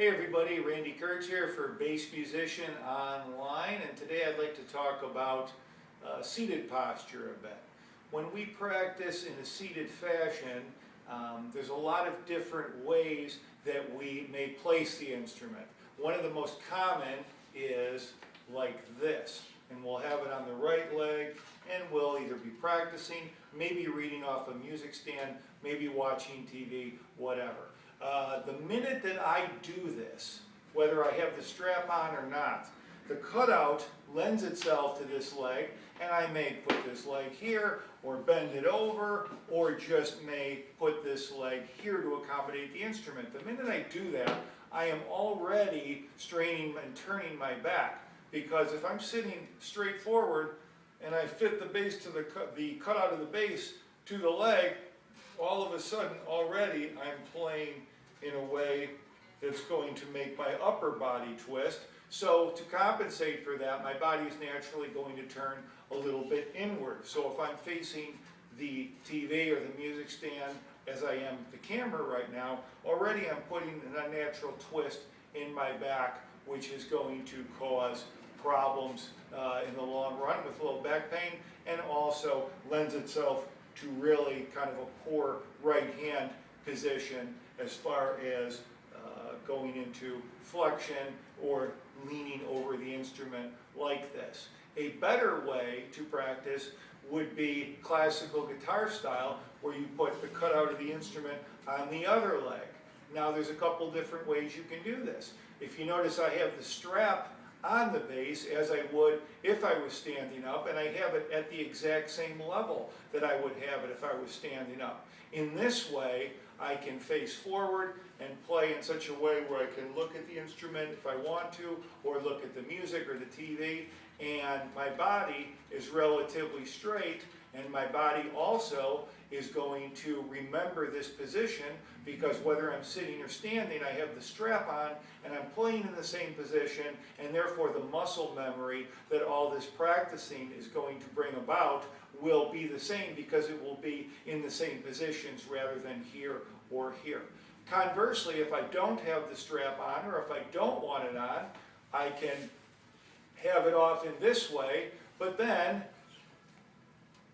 Hey everybody, Randy Kertz here for Bass Musician Online, and today I'd like to talk about seated posture a bit. When we practice in a seated fashion, there's a lot of different ways that we may place the instrument. One of the most common is like this, and we'll have it on the right leg, and we'll either be practicing, maybe reading off a music stand, maybe watching TV, whatever. The minute that I do this, whether I have the strap on or not, the cutout lends itself to this leg, and I may put this leg here, or bend it over, or just may put this leg here to accommodate the instrument. The minute I do that, I am already straining and turning my back, because if I'm sitting straight forward and I fit the bass to the cutout of the bass to the leg, all of a sudden already I'm playing in a way that's going to make my upper body twist. So to compensate for that, my body is naturally going to turn a little bit inward. So if I'm facing the TV or the music stand as I am the camera right now, already I'm putting an unnatural twist in my back, which is going to cause problems in the long run with low back pain, and also lends itself to really kind of a poor right hand position as far as going into flexion or leaning over the instrument like this. A better way to practice would be classical guitar style, where you put the cutout of the instrument on the other leg. Now there's a couple different ways you can do this. If you notice, I have the strap on the bass as I would if I was standing up, and I have it at the exact same level that I would have it if I was standing up. In this way, I can face forward and play in such a way where I can look at the instrument if I want to, or look at the music or the TV, and my body is relatively straight, and my body also is going to remember this position, because whether I'm sitting or standing, I have the strap on and I'm playing in the same position, and therefore the muscle memory that all this practicing is going to bring about will be the same, because it will be in the same positions rather than here or here. Conversely, if I don't have the strap on, or if I don't want it on, I can have it off in this way, but then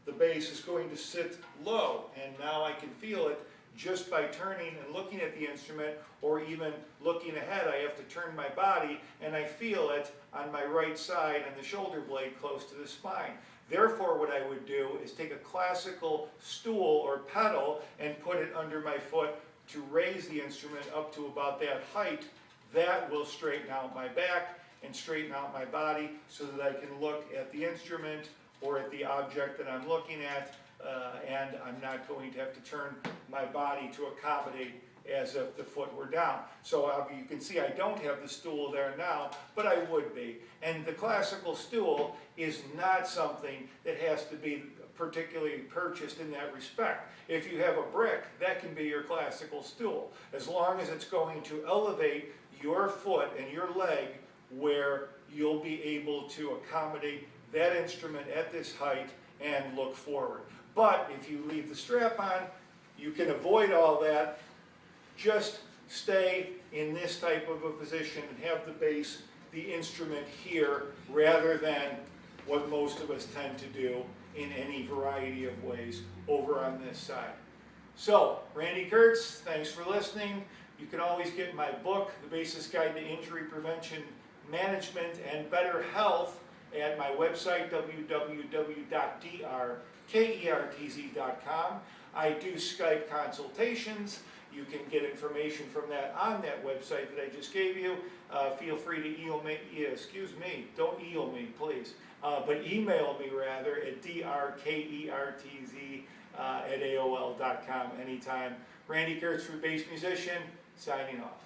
the bass is going to sit low, and now I can feel it just by turning and looking at the instrument, or even looking ahead. I have to turn my body, and I feel it on my right side and the shoulder blade close to the spine. Therefore, what I would do is take a classical stool or pedal and put it under my foot to raise the instrument up to about that height. That will straighten out my back and straighten out my body, so that I can look at the instrument or at the object that I'm looking at, and I'm not going to have to turn my body to accommodate as if the foot were down. So you can see I don't have the stool there now, but I would be. And the classical stool is not something that has to be particularly purchased in that respect. If you have a brick, that can be your classical stool, as long as it's going to elevate your foot and your leg where you'll be able to accommodate that instrument at this height and look forward. But if you leave the strap on, you can avoid all that. Just stay in this type of a position and have the bass, the instrument here, rather than what most of us tend to do in any variety of ways over on this side. So, Randy Kertz, thanks for listening. You can always get my book, The Bassist Guide to Injury Prevention, Management, and Better Health, at my website, www.drkertz.com. I do Skype consultations. You can get information from that on that website that I just gave you. Feel free to email me, don't email me, please, but email me rather at drkertz@aol.com anytime. Randy Kertz for Bass Musician, signing off.